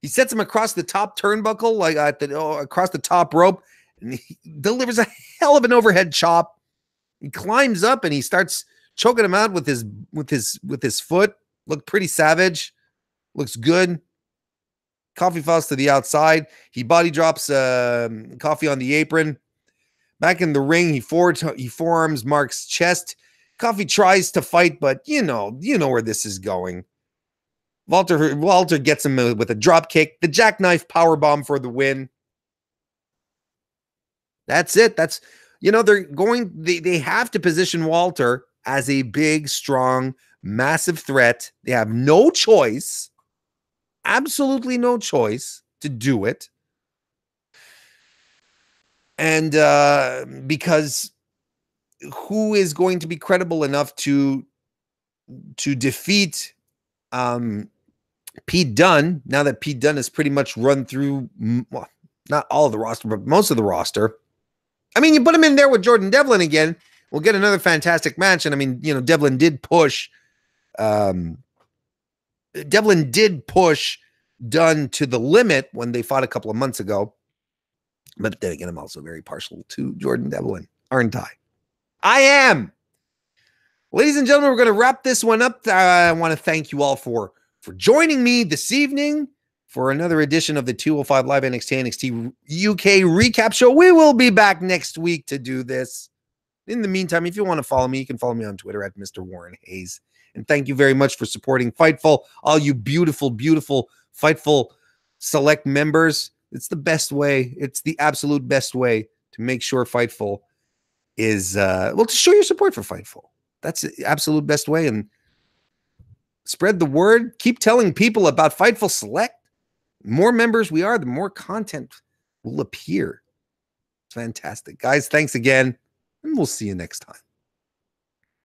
He sets him across the top turnbuckle, like across the top rope, and he delivers a hell of an overhead chop. He climbs up and he starts choking him out with his foot. Looked pretty savage. Looks good. Coffey falls to the outside. He body drops Coffey on the apron. Back in the ring, he forearms Mark's chest. Coffey tries to fight, but you know where this is going. Walter gets him with a drop kick, the jackknife powerbomb for the win. That's it. They have to position Walter as a big, strong, massive threat. They have no choice, absolutely no choice to do it. And because who is going to be credible enough to defeat Pete Dunne, now that Pete Dunne has pretty much run through, well, not all of the roster, but most of the roster. I mean, you put him in there with Jordan Devlin again, we'll get another fantastic match. And I mean, you know, Devlin did push Dunne to the limit when they fought a couple of months ago. But then again, I'm also very partial to Jordan Devlin, aren't I? I am. Ladies and gentlemen, we're going to wrap this one up. I want to thank you all for joining me this evening for another edition of the 205 Live NXT UK recap show. We will be back next week to do this. In the meantime, if you want to follow me, you can follow me on Twitter at Mr. Warren Hayes. And thank you very much for supporting Fightful. All you beautiful, beautiful Fightful Select members. It's the best way. It's the absolute best way to make sure Fightful is, to show your support for Fightful. That's the absolute best way. And spread the word. Keep telling people about Fightful Select. The more members we are, the more content will appear. It's fantastic. Guys, thanks again. And we'll see you next time.